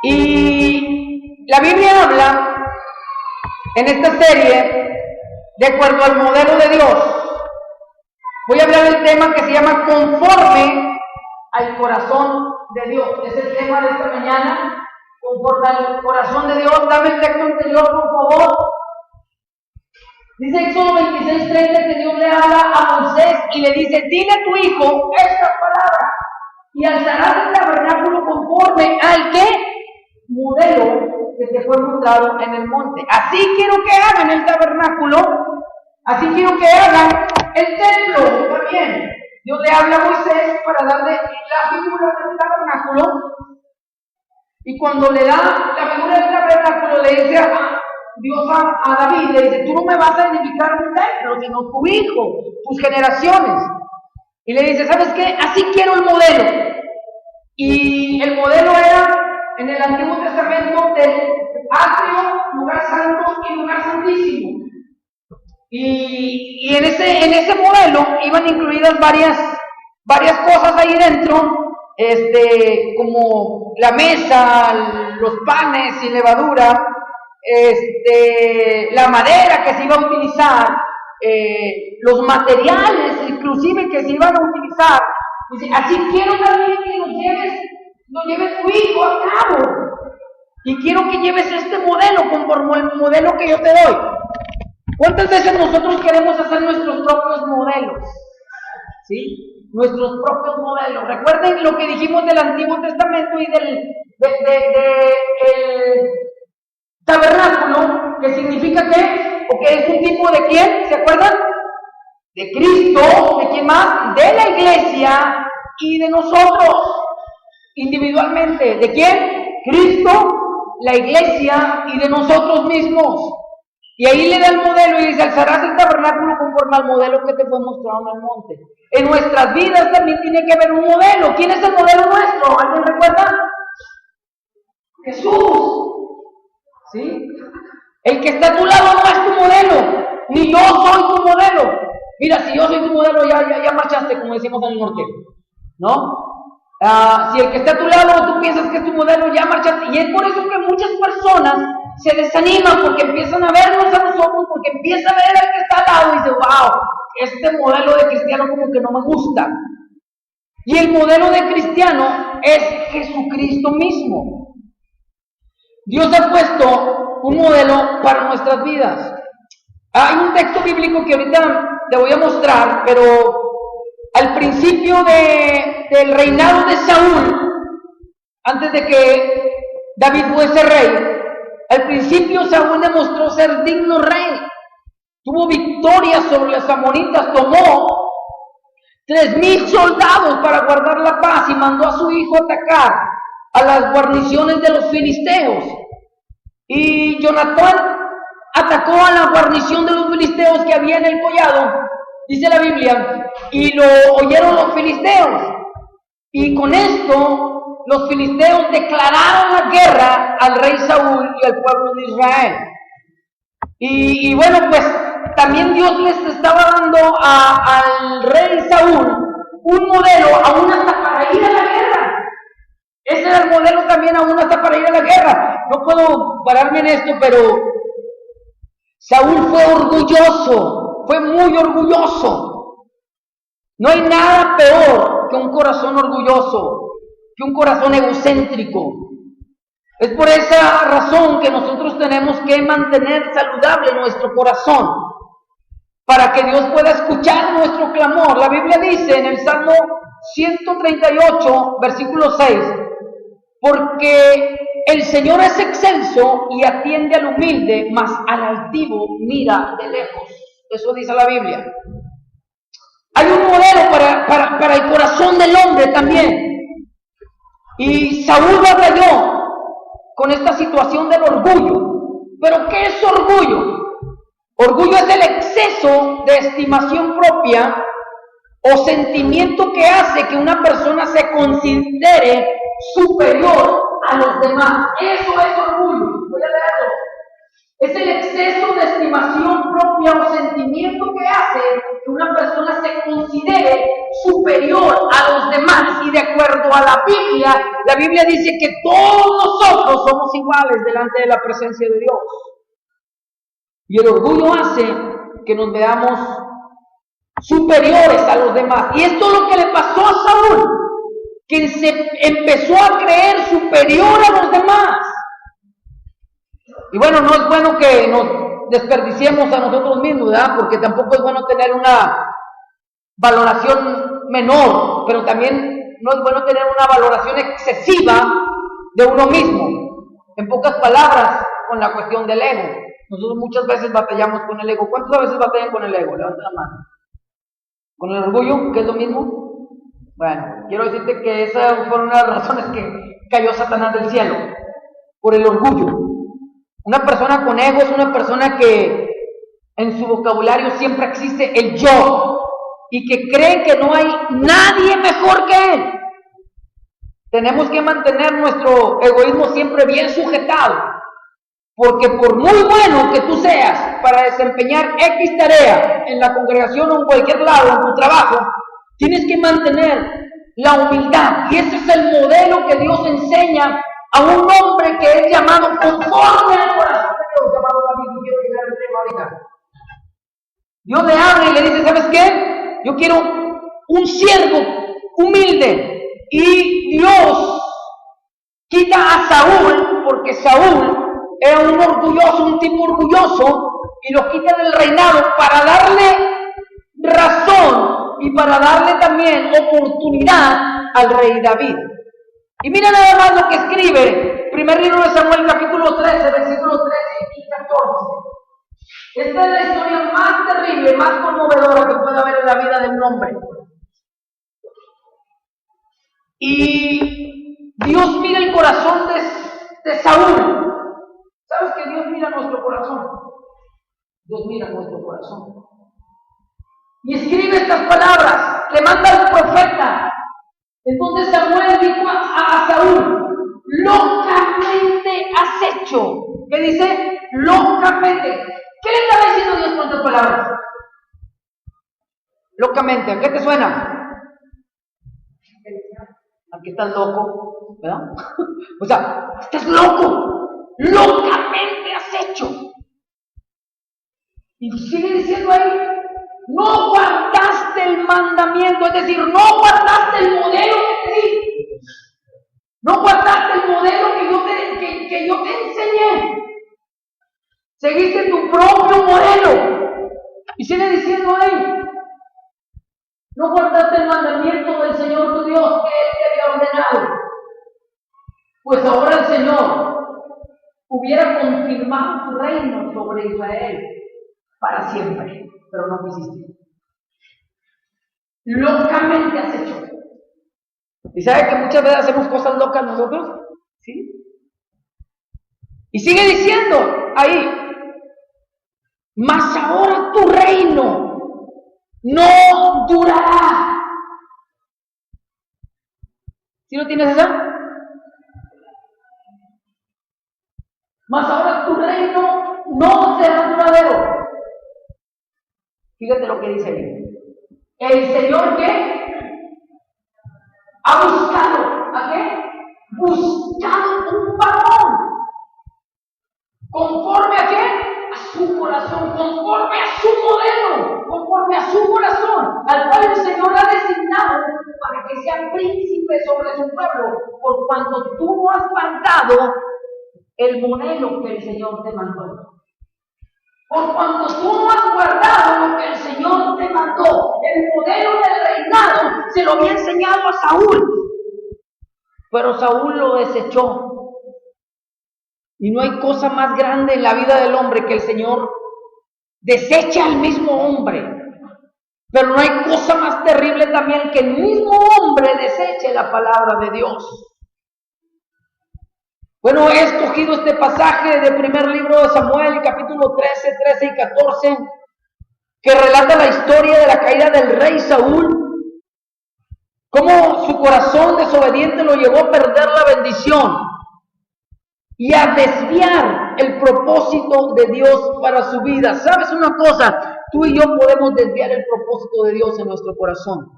Y la Biblia habla en esta serie de acuerdo al modelo de Dios. Voy a hablar del tema que se llama conforme al corazón de Dios. Es el tema de esta mañana, conforme al corazón de Dios. Dame el texto anterior, por favor. Dice Éxodo 26:30 que Dios le habla a Moisés y le dice: dile a tu hijo estas palabras y alzarás el tabernáculo conforme al ¿qué? Modelo que te fue mostrado en el monte. Así quiero que hagan el tabernáculo, así quiero que hagan el templo también. Dios le habla a Moisés para darle la figura del tabernáculo, y cuando le da la figura del tabernáculo le dice Dios a David, le dice: tú no me vas a edificar un templo, sino tu hijo, tus generaciones. Y le dice: ¿sabes qué? Así quiero el modelo. Y el modelo era en el Antiguo Testamento del atrio, lugar santo y lugar santísimo. Y en ese modelo iban incluidas varias cosas ahí dentro, como la mesa, los panes y levadura, la madera que se iba a utilizar, los materiales inclusive que se iban a utilizar. Dice: así quiero también que lo lleves tu hijo a cabo, y quiero que lleves este modelo conforme al modelo que yo te doy. ¿Cuántas veces nosotros queremos hacer nuestros propios modelos? ¿Sí? Nuestros propios modelos. Recuerden lo que dijimos del Antiguo Testamento y del tabernáculo, que significa ¿qué? O que es un tipo de ¿quién? ¿Se acuerdan? De Cristo. ¿De quién más? De la iglesia y de nosotros individualmente. ¿De quién? Cristo, la iglesia y de nosotros mismos. Y ahí le da el modelo y dice: alzarás el tabernáculo conforme al modelo que te fue mostrado en el monte. En nuestras vidas también tiene que haber un modelo. ¿Quién es el modelo nuestro? ¿Alguien recuerda? Jesús. ¿Sí? El que está a tu lado no es tu modelo, ni yo soy tu modelo. Mira, si yo soy tu modelo, ya marchaste, como decimos en el norte, ¿no? Si el que está a tu lado tú piensas que es tu modelo, ya marchaste. Y es por eso que muchas personas se desaniman, porque empiezan a vernos a nosotros, porque empiezan a ver al que está al lado y dicen: wow, este modelo de cristiano como que no me gusta. Y el modelo de cristiano es Jesucristo mismo. Dios ha puesto un modelo para nuestras vidas. Hay un texto bíblico que ahorita te voy a mostrar, pero al principio del reinado de Saúl, antes de que David fuese rey, al principio Saúl demostró ser digno rey. Tuvo victoria sobre los amonitas, tomó 3,000 soldados para guardar la paz y mandó a su hijo atacar a las guarniciones de los filisteos. Y Jonatán atacó a la guarnición de los filisteos que había en el collado, dice la Biblia, y lo oyeron los filisteos. Y con esto los filisteos declararon la guerra al rey Saúl y al pueblo de Israel. Y bueno, pues también Dios les estaba dando al rey Saúl un modelo, aún hasta para ir a la guerra. Ese era el modelo también, aún hasta para ir a la guerra. No puedo pararme en esto, pero Saúl fue orgulloso, fue muy orgulloso. No hay nada peor que un corazón orgulloso, que un corazón egocéntrico. Es por esa razón que nosotros tenemos que mantener saludable nuestro corazón, para que Dios pueda escuchar nuestro clamor. La Biblia dice en el Salmo 138, versículo 6, porque el Señor es excelso y atiende al humilde, mas al altivo mira de lejos. Eso dice la Biblia. Hay un modelo para el corazón del hombre también. Y Saúl batalló con esta situación del orgullo. ¿Pero qué es orgullo? Orgullo es el exceso de estimación propia o sentimiento que hace que una persona se considere superior a los demás. Eso es orgullo. Voy a leerlo. Es el exceso de estimación propia o sentimiento que hace que una persona se considere superior a los demás. Y de acuerdo a la Biblia dice que todos nosotros somos iguales delante de la presencia de Dios. Y el orgullo hace que nos veamos superiores a los demás. Y esto es lo que le pasó a Saúl, que se empezó a creer superior a los demás. Y bueno, no es bueno que nos desperdiciemos a nosotros mismos, ¿verdad? Porque tampoco es bueno tener una valoración menor, pero también no es bueno tener una valoración excesiva de uno mismo. En pocas palabras, con la cuestión del ego. Nosotros muchas veces batallamos con el ego. ¿Cuántas veces batallan con el ego? Levanta la mano. ¿Con el orgullo, que es lo mismo? Bueno, quiero decirte que esas fueron una de las razones que cayó Satanás del cielo. Por el orgullo. Una persona con ego es una persona que en su vocabulario siempre existe el yo y que cree que no hay nadie mejor que él. Tenemos que mantener nuestro egoísmo siempre bien sujetado, porque por muy bueno que tú seas para desempeñar X tarea en la congregación o en cualquier lado, en tu trabajo, tienes que mantener la humildad. Y ese es el modelo que Dios enseña a un hombre que es llamado conforme al corazón de Dios, llamado David. Yo quiero llegar al tema ahorita. Dios le habla y le dice, ¿sabes qué? Yo quiero un siervo humilde. Y Dios quita a Saúl, porque Saúl era un orgulloso, un tipo orgulloso, y lo quita del reinado para darle razón y para darle también oportunidad al rey David. Y mira nada más lo que escribe, primer libro de Samuel, capítulo 13, versículos 13 y 14. Esta es la historia más terrible, más conmovedora que puede haber en la vida de un hombre. Y Dios mira el corazón de Saúl. ¿Sabes que Dios mira nuestro corazón? Dios mira nuestro corazón. Y escribe estas palabras, le manda al profeta. Entonces Samuel dijo a Saúl, locamente has hecho. ¿Qué dice? Locamente. ¿Qué le estaba diciendo Dios con estas palabras? Locamente, ¿a qué te suena? ¿A qué estás loco? ¿Verdad? O sea, estás loco. Locamente has hecho. Y sigue diciendo ahí, no guardaste el mandamiento, es decir, no guardaste el modelo que te di. No guardaste el modelo que yo te enseñé. Seguiste tu propio modelo. Y sigue diciendo ahí, no guardaste el mandamiento del Señor tu Dios que Él te había ordenado. Pues ahora el Señor hubiera confirmado tu reino sobre Israel para siempre, pero no quisiste. Locamente has hecho. ¿Y sabe que muchas veces hacemos cosas locas nosotros? ¿Sí? Y sigue diciendo ahí, mas ahora tu reino no durará. ¿Sí lo tienes esa? Mas ahora tu reino no será duradero. Fíjate lo que dice ahí. El Señor, ¿qué? Ha buscado, ¿a qué? Buscado un varón. ¿Conforme a qué? A su corazón, conforme a su modelo, conforme a su corazón, al cual el Señor ha designado para que sea príncipe sobre su pueblo, por cuanto tú no has guardado el modelo que el Señor te mandó. Por cuanto tú no has guardado lo que el Señor te mandó, el modelo del reinado se lo había enseñado a Saúl, pero Saúl lo desechó. Y no hay cosa más grande en la vida del hombre que el Señor deseche al mismo hombre. Pero no hay cosa más terrible también que el mismo hombre deseche la palabra de Dios. Bueno, he escogido este pasaje del primer libro de Samuel, capítulo 13 y 14, que relata la historia de la caída del rey Saúl, cómo su corazón desobediente lo llevó a perder la bendición. y a desviar el propósito de Dios para su vida. ¿Sabes una cosa? Tú y yo podemos desviar el propósito de Dios en nuestro corazón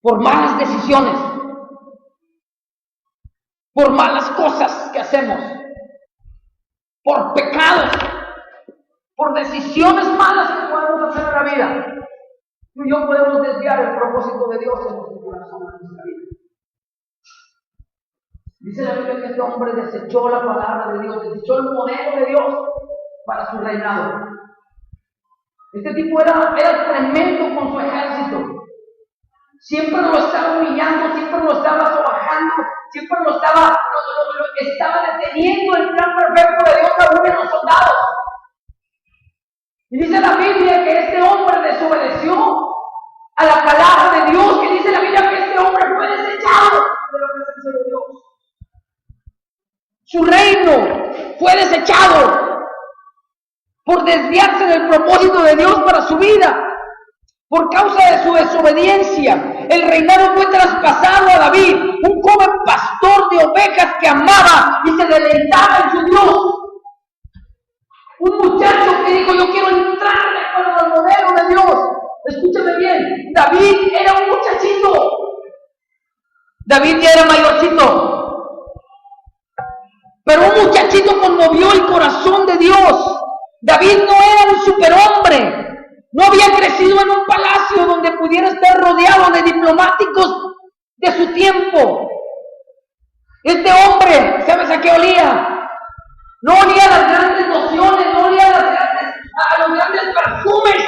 por malas decisiones, por malas cosas que hacemos, por pecados, por decisiones malas que podemos hacer en la vida. Tú y yo podemos desviar el propósito de Dios en nuestro corazón, en nuestra vida. Dice la Biblia que este hombre desechó la palabra de Dios, desechó el modelo de Dios para su reinado. Este tipo era tremendo con su ejército. Siempre lo estaba humillando, siempre lo estaba sobajando, siempre lo estaba deteniendo el plan perfecto de Dios aún en los soldados. Y dice la Biblia que este hombre desobedeció a la palabra de Dios, que dice la Biblia que este hombre fue desechado de la presencia de Dios. Su reino fue desechado por desviarse del propósito de Dios para su vida. Por causa de su desobediencia, el reinado fue traspasado a David, un joven pastor de ovejas que amaba y se deleitaba en su Dios. Un muchacho que dijo, yo quiero entrar de acuerdo al modelo de Dios. Escúchame bien, David era un muchachito. David ya era mayorcito. Pero un muchachito conmovió el corazón de Dios. David no era un superhombre. No había crecido en un palacio donde pudiera estar rodeado de diplomáticos de su tiempo. Este hombre, ¿sabes a qué olía? No olía a las grandes lociones, no olía a los grandes perfumes.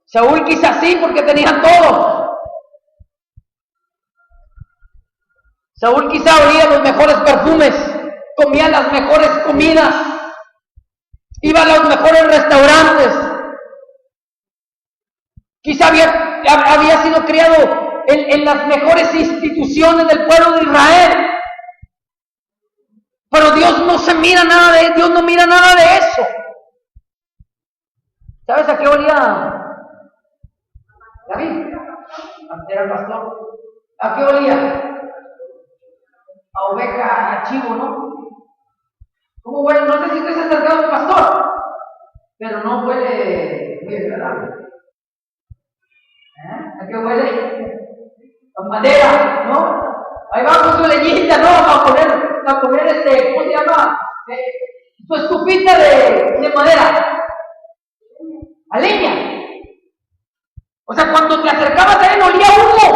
Saúl quizás sí, porque tenía todo. Saúl quizá olía los mejores perfumes, comía las mejores comidas, iba a los mejores restaurantes. Quizá había sido criado en las mejores instituciones del pueblo de Israel. Pero Dios no mira nada de eso. ¿Sabes a qué olía David? Era el pastor. ¿A qué olía? A oveja, a chivo, ¿no? ¿Cómo huele? No sé si usted se ha acercado a un pastor, pero no huele muy agradable. ¿A qué huele? A madera, ¿no? Ahí va con su leñita, ¿no? A poner ¿cómo se llama? Su estufita de madera. A leña. O sea, cuando te acercabas a él olía humo.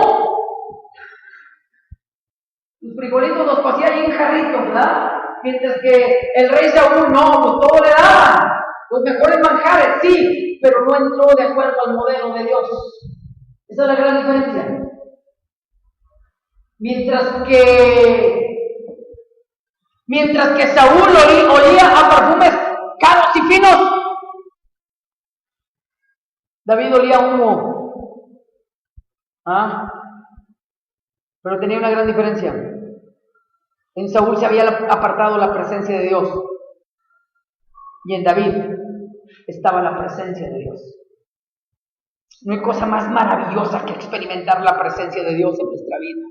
Los frijolitos los pasía ahí en jarritos, ¿verdad? Mientras que el rey Saúl no, pues todo le daba. Los mejores manjares, sí, pero no entró de acuerdo al modelo de Dios. Esa es la gran diferencia. Mientras que Saúl olía a perfumes caros y finos, David olía a humo. Pero tenía una gran diferencia. En Saúl se había apartado la presencia de Dios, y en David estaba la presencia de Dios. No hay cosa más maravillosa que experimentar la presencia de Dios en nuestra vida.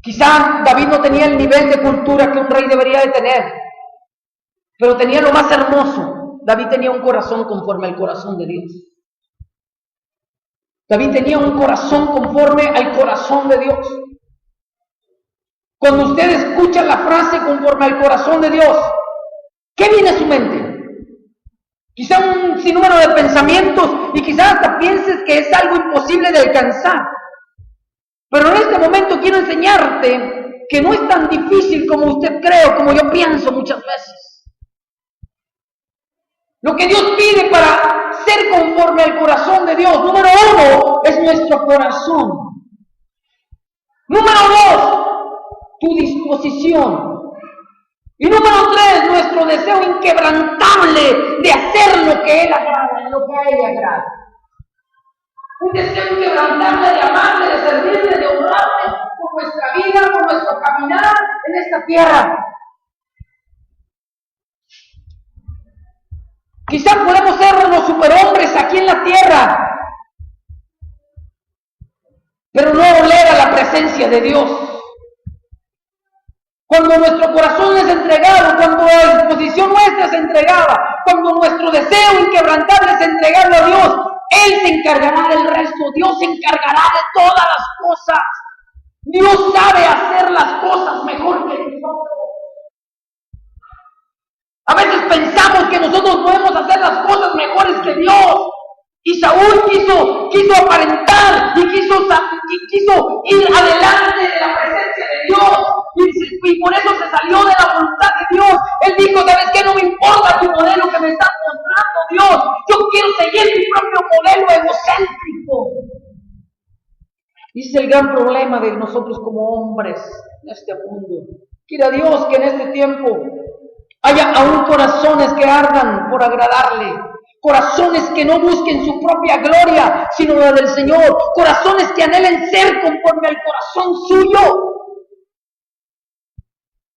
Quizá David no tenía el nivel de cultura que un rey debería de tener, pero tenía lo más hermoso. David tenía un corazón conforme al corazón de Dios. David tenía un corazón conforme al corazón de Dios. Cuando usted escucha la frase conforme al corazón de Dios, ¿qué viene a su mente? Quizá un sinnúmero de pensamientos y quizá hasta pienses que es algo imposible de alcanzar. Pero en este momento quiero enseñarte que no es tan difícil como usted cree o como yo pienso muchas veces. Lo que Dios pide para ser conforme al corazón de Dios, número 1, es nuestro corazón. Número 2, tu disposición. Y número 3, nuestro deseo inquebrantable de hacer lo que Él agrada, lo que a Él agrada. Un deseo inquebrantable de amarle, de servirle, de honrarle por nuestra vida, por nuestro caminar en esta tierra. Quizá podemos ser los superhombres aquí en la tierra, pero no oler a la presencia presencia de Dios. Cuando nuestro corazón es entregado, cuando la disposición nuestra es entregada, cuando nuestro deseo inquebrantable es entregarlo a Dios, Él se encargará del resto. Dios se encargará de todas las cosas. Dios sabe hacer las cosas mejor que nosotros. A veces pensamos que nosotros podemos hacer las cosas mejores que Dios. Y Saúl quiso aparentar y quiso ir adelante de la presencia de Dios. Y por eso se salió de la voluntad de Dios. Él dijo, ¿sabes qué? No me importa tu modelo que me estás mostrando, Dios. Yo quiero seguir mi propio modelo egocéntrico. Y ese es el gran problema de nosotros como hombres en este mundo. Quiera Dios que en este tiempo haya aún corazones que ardan por agradarle. Corazones que no busquen su propia gloria, sino la del Señor. Corazones que anhelen ser conforme al corazón suyo.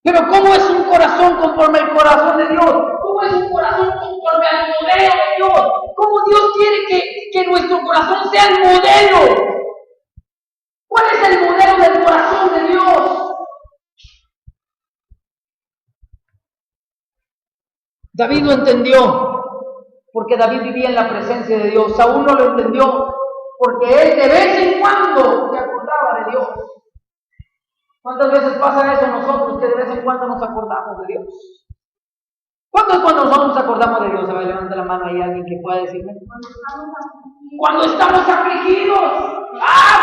Pero ¿cómo es un corazón conforme al corazón de Dios? ¿Cómo es un corazón conforme al modelo de Dios? ¿Cómo Dios quiere que nuestro corazón sea el modelo? ¿Cuál es el modelo del corazón de Dios? David lo entendió porque David vivía en la presencia de Dios. Saúl no lo entendió porque él de vez en cuando se acordaba de Dios. ¿Cuántas veces pasa eso nosotros que de vez en cuando nos acordamos de Dios? ¿Cuánto es cuando nosotros nos acordamos de Dios? A ver, levanta la mano ahí alguien que pueda decirme. Cuando estamos afligidos.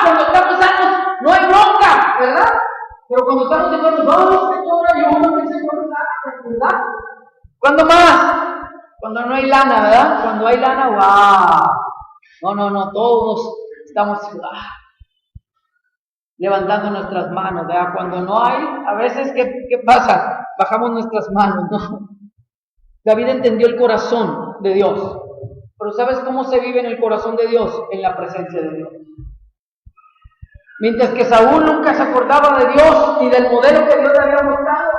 Cuando estamos sanos, no hay bronca, ¿verdad? Pero cuando estamos enfermos, Señor, ayúdame, Señor, ¿verdad? ¿Cuándo más? Cuando no hay lana, ¿verdad? Cuando hay lana, ¡wow! No, todos estamos levantando nuestras manos, ¿verdad? Cuando no hay, a veces, ¿qué pasa? Bajamos nuestras manos, ¿no? David entendió el corazón de Dios. Pero ¿sabes cómo se vive en el corazón de Dios? En la presencia de Dios. Mientras que Saúl nunca se acordaba de Dios ni del modelo que Dios le había mostrado,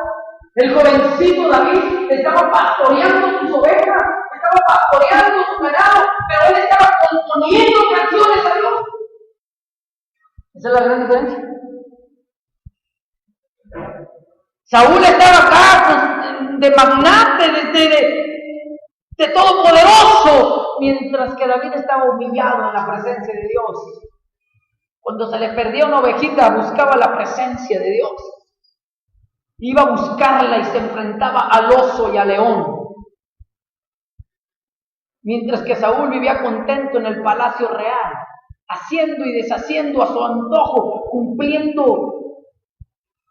el jovencito David estaba pastoreando sus ovejas, estaba pastoreando su ganado, pero él estaba componiendo canciones a Dios. Esa es la gran diferencia. Saúl estaba acá de magnate, de todopoderoso, mientras que David estaba humillado en la presencia de Dios. Cuando se le perdía una ovejita, buscaba la presencia de Dios. Iba a buscarla y se enfrentaba al oso y al león. Mientras que Saúl vivía contento en el palacio real, haciendo y deshaciendo a su antojo, cumpliendo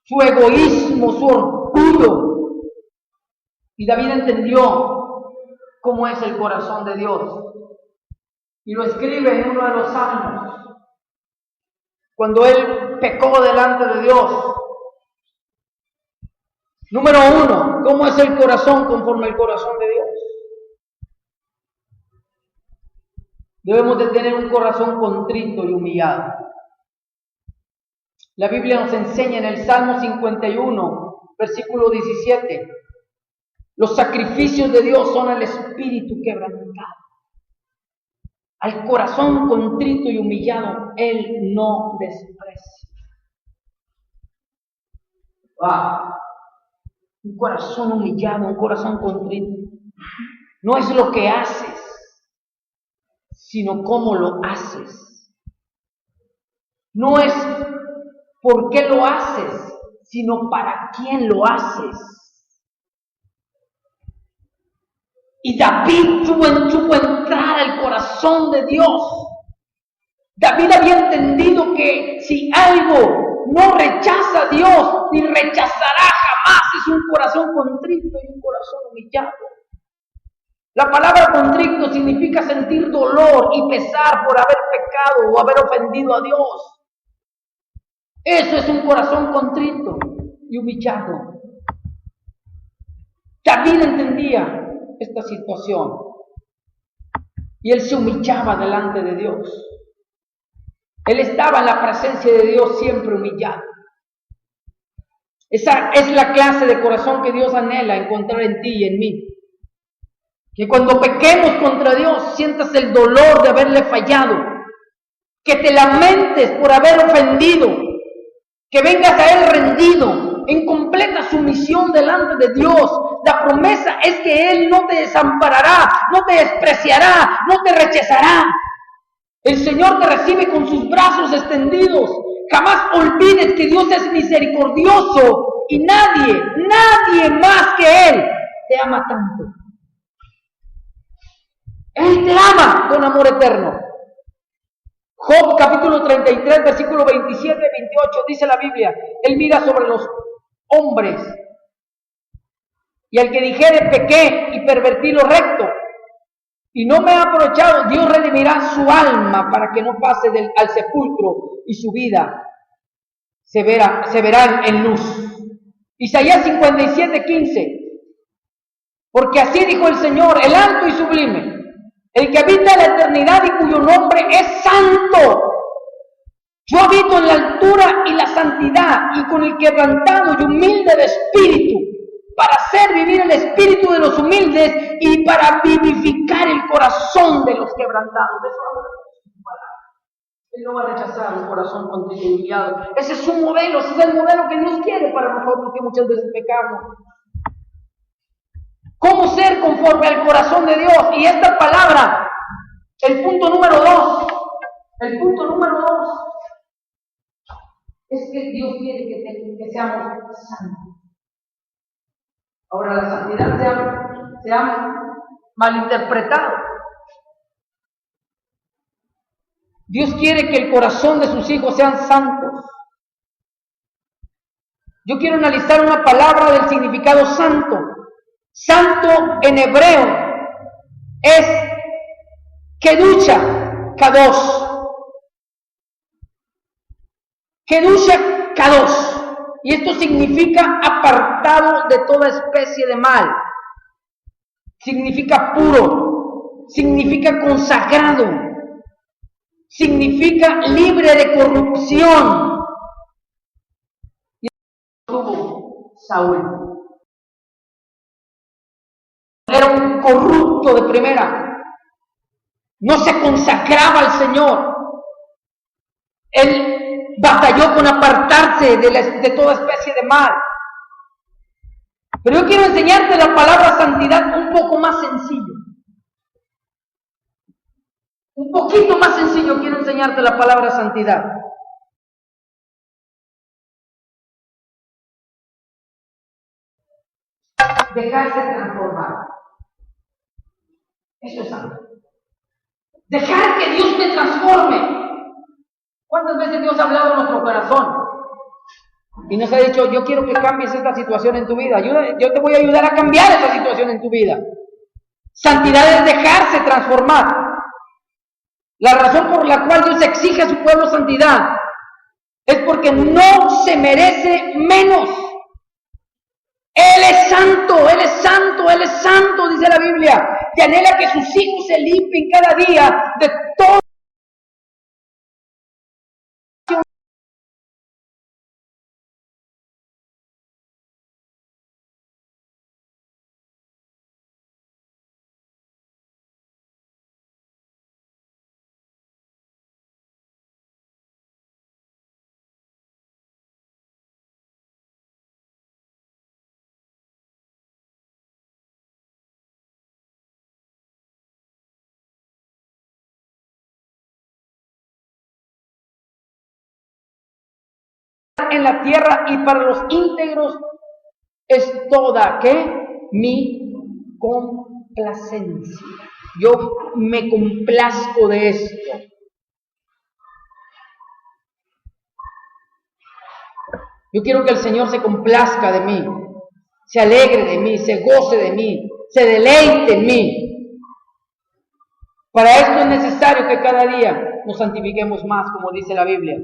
su egoísmo, su orgullo. Y David entendió cómo es el corazón de Dios. Y lo escribe en uno de los salmos. Cuando él pecó delante de Dios. Número 1, ¿cómo es el corazón conforme al corazón de Dios? Debemos de tener un corazón contrito y humillado. La Biblia nos enseña en el Salmo 51, versículo 17, los sacrificios de Dios son el espíritu quebrantado. Al corazón contrito y humillado, Él no desprecia. Un corazón humillado, un corazón contrito. No es lo que haces, sino cómo lo haces. No es por qué lo haces, sino para quién lo haces. Y David supo entrar al corazón de Dios. David había entendido que si algo no rechaza a Dios, ni rechazará jamás, es un corazón contrito y un corazón humillado. La palabra contrito significa sentir dolor y pesar por haber pecado o haber ofendido a Dios. Eso es un corazón contrito y humillado. David entendía esta situación y él se humillaba delante de Dios. Él estaba en la presencia de Dios siempre humillado. Esa es la clase de corazón que Dios anhela encontrar en ti y en mí. Que cuando pequemos contra Dios sientas el dolor de haberle fallado, que te lamentes por haber ofendido, que vengas a Él rendido, en completa sumisión delante de Dios. La promesa es que Él no te desamparará, no te despreciará, no te rechazará. El Señor te recibe con sus brazos extendidos. Jamás olvides que Dios es misericordioso y nadie más que Él te ama tanto. Él te ama con amor eterno. Job capítulo 33, versículo 27 y 28, dice la Biblia, Él mira sobre los hombres, y al que dijere pequé y pervertí lo recto, y no me ha aprovechado, Dios redimirá su alma para que no pase al sepulcro, y su vida se verá en luz. Isaías 57, 15, porque así dijo el Señor, el alto y sublime, el que habita en la eternidad y cuyo nombre es santo. Yo habito en la altura y la santidad, y con el quebrantado y humilde de espíritu, para hacer vivir el espíritu de los humildes y para vivificar el corazón de los quebrantados. Él no va a rechazar un corazón contrito y humillado. Ese es su modelo, ese es el modelo que Dios quiere para nosotros que muchas veces pecamos. ¿Cómo ser conforme al corazón de Dios? Y esta palabra, el punto número 2, es que Dios quiere que seamos santos. Ahora, la santidad se ha malinterpretado. Dios quiere que el corazón de sus hijos sean santos. Yo quiero analizar una palabra del significado santo. Santo en hebreo es Kedusha Kadosh. Kedusha Kadosh. Y esto significa apartado de toda especie de mal. Significa puro. Significa consagrado. Significa libre de corrupción. Y tuvo Saúl. Era un corrupto de primera. No se consagraba al Señor. Él batalló con apartarse de toda especie de mal. Pero yo quiero enseñarte la palabra santidad un poco más sencillo. Un poquito más sencillo quiero enseñarte la palabra santidad. Dejarse transformar. Eso es santo. Dejar que Dios te transforme. ¿Cuántas veces Dios ha hablado en nuestro corazón? Y nos ha dicho, yo quiero que cambies esta situación en tu vida. Yo te voy a ayudar a cambiar esta situación en tu vida. Santidad es dejarse transformar. La razón por la cual Dios exige a su pueblo santidad es porque no se merece menos. Él es santo, Él es santo, Él es santo, dice la Biblia, que anhela que sus hijos se limpien cada día de todo. En la tierra y para los íntegros es toda, ¿qué? Mi complacencia. Yo me complazco de esto. Yo quiero que el Señor se complazca de mí, se alegre de mí, se goce de mí, se deleite en mí. Para esto es necesario que cada día nos santifiquemos más, como dice la Biblia.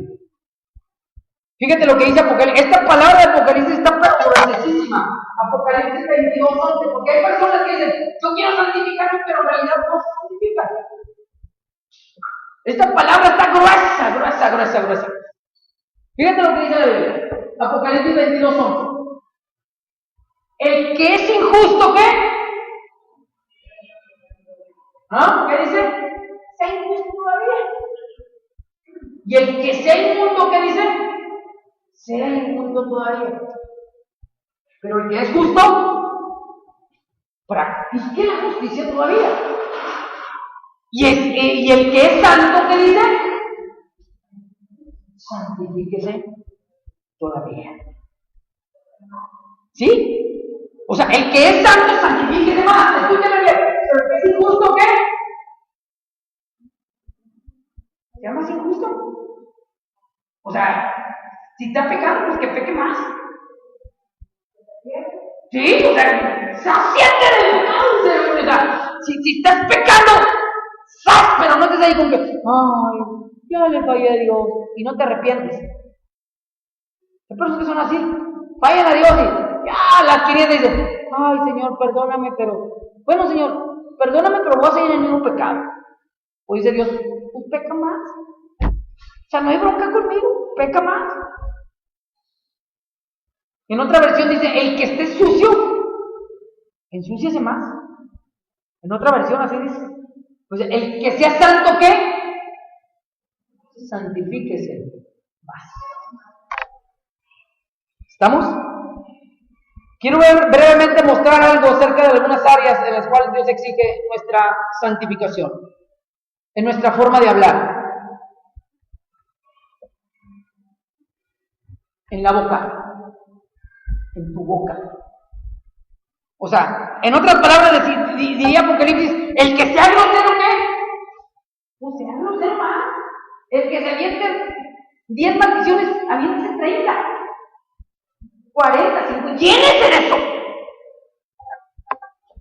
Fíjate lo que dice Apocalipsis. Esta palabra de Apocalipsis está poderosísima. Apocalipsis 22:11. Porque hay personas que dicen, yo quiero santificarme, pero en realidad no se santifican. Esta palabra está gruesa. Fíjate lo que dice la Biblia. Apocalipsis 22:11. El que es injusto, ¿qué? ¿Ah? ¿Qué dice? Sea injusto todavía. Y el que sea inmundo, ¿qué dice? sea inmundo todavía. Pero el que es justo, practique la justicia todavía. Y el que es santo, ¿qué dice? Santifíquese todavía. ¿Sí? O sea, el que es santo, santifíquese más. Escúchame bien. Pero el que es injusto, ¿qué? ¿Se llama injusto? O sea, si está pecando, pues que peque más. Sí, o sea, saciate del pecado. O sea, si estás pecando, ¡zas! Pero no te estés ahí con que, ay, ya le fallé a Dios, y no te arrepientes. Hay personas que son así, fallan a Dios y ya las 500 dicen, ay Señor, perdóname, pero, bueno Señor, perdóname, pero voy a seguir en el mismo pecado. O dice Dios, pues peca más. O sea, no hay bronca conmigo, peca más. En otra versión dice, el que esté sucio, ensúciese más. En otra versión así dice. Pues el que sea santo, ¿qué? Santifíquese más. ¿Estamos? Quiero brevemente mostrar algo acerca de algunas áreas en las cuales Dios exige nuestra santificación. En nuestra forma de hablar. En la boca. En tu boca. O sea, en otras palabras diría Apocalipsis, el que sea grosero, ¿qué? Pues sea grosero más. El que se aviente 10 maldiciones, aviéntese 30, 40, 50, llénese de eso.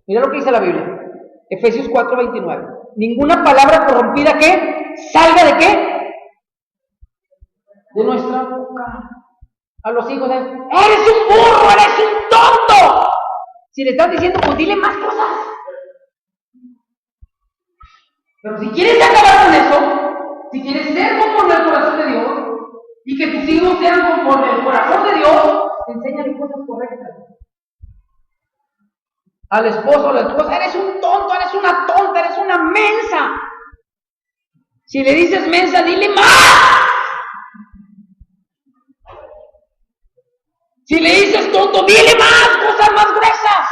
Mira lo que dice la Biblia, Efesios 4:29. Ninguna palabra corrompida que salga de qué? De nuestra boca. A los hijos de, eres un burro, eres un tonto. Si le estás diciendo, pues dile más cosas. Pero si quieres acabar con eso, si quieres ser conforme al corazón de Dios, y que tus hijos sean conforme al corazón de Dios, enséñale cosas correctas. Al esposo, a la esposa, eres un tonto, eres una tonta, eres una mensa. Si le dices mensa, dile más. Si le dices tonto, dile más, cosas más gruesas.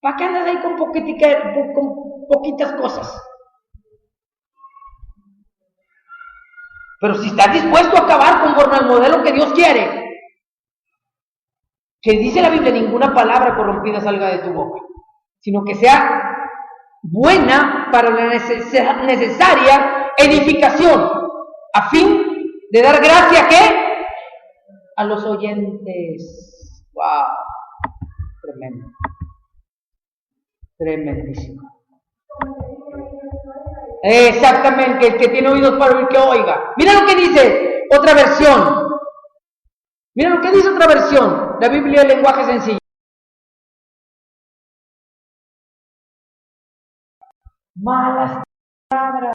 ¿Para qué andas ahí con poquitas cosas? Pero si estás dispuesto a acabar conforme al modelo que Dios quiere, que dice la Biblia, ninguna palabra corrompida salga de tu boca, sino que sea buena para la necesaria edificación, a fin de dar gracia, ¿qué? A los oyentes. ¡Wow! Tremendo. Tremendísimo. Exactamente, el que tiene oídos para oír, que oiga. Mira lo que dice otra versión. Mira lo que dice otra versión. La Biblia, el lenguaje sencillo. Malas palabras.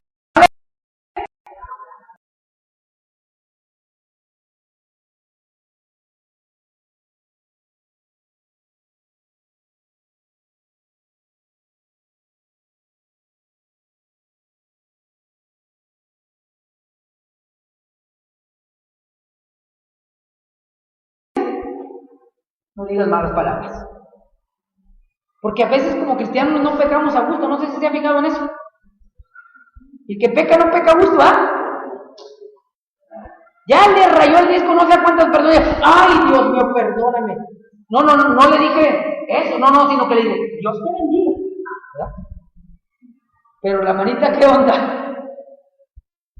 No digas malas palabras. Porque a veces como cristianos no pecamos a gusto. No sé si se ha fijado en eso. El que peca no peca a gusto, ¿ah? Ya le rayó el disco, no sé a cuántas personas. Ay, Dios mío, perdóname. No le dije eso, sino que le dije, Dios te bendiga. ¿Verdad? Pero la manita, ¿qué onda?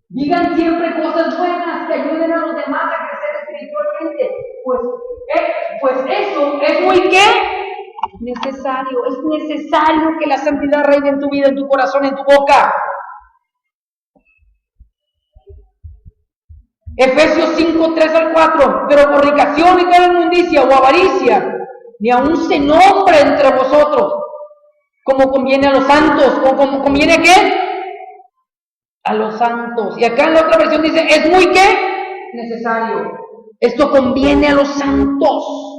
Digan siempre cosas buenas que ayuden a los demás a crecer espiritualmente. Pues eso es muy ¿qué? Necesario. Es necesario que la santidad reine en tu vida, en tu corazón, en tu boca. Efesios 5:3-4. Pero fornicación y toda inmundicia o avaricia, ni aun se nombre entre vosotros, como conviene a los santos, o como conviene a ¿qué? A los santos. Y acá en la otra versión dice, es muy ¿qué? Necesario. Esto conviene a los santos.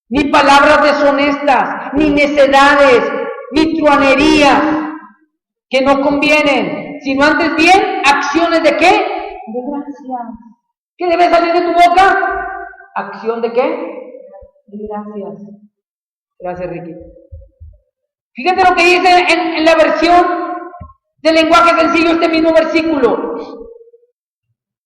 Ni palabras deshonestas, ni necedades, ni truanerías que no convienen, sino antes bien acciones de ¿qué? De gracia. ¿Qué debe salir de tu boca? acción de qué? Gracias. Gracias, Ricky. Fíjate lo que dice en la versión del lenguaje sencillo este mismo versículo.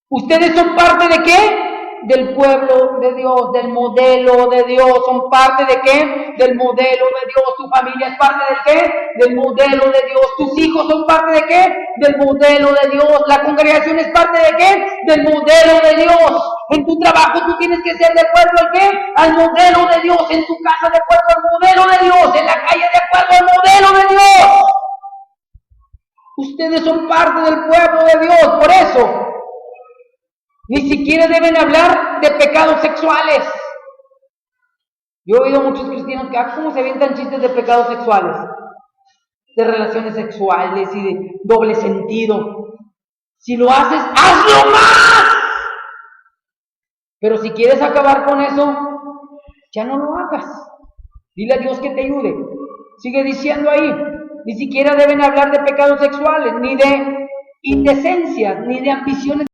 Ustedes son parte de qué? Del pueblo de Dios, del modelo de Dios. ¿Son parte de qué? Del modelo de Dios. ¿Tu familia es parte de qué? Del modelo de Dios. ¿Tus hijos son parte de qué? Del modelo de Dios. ¿La congregación es parte de qué? Del modelo de Dios. En tu trabajo tú tienes que ser de acuerdo al qué? Al modelo de Dios. En tu casa de acuerdo al modelo de Dios. En la calle de acuerdo al modelo de Dios. Ustedes son parte del pueblo de Dios. Por eso ni siquiera deben hablar de pecados sexuales. Yo he oído muchos cristianos que, ¿cómo se avientan chistes de pecados sexuales? De relaciones sexuales y de doble sentido. Si lo haces, ¡hazlo más! Pero si quieres acabar con eso, ya no lo hagas. Dile a Dios que te ayude. Sigue diciendo ahí, ni siquiera deben hablar de pecados sexuales, ni de indecencias, ni de ambiciones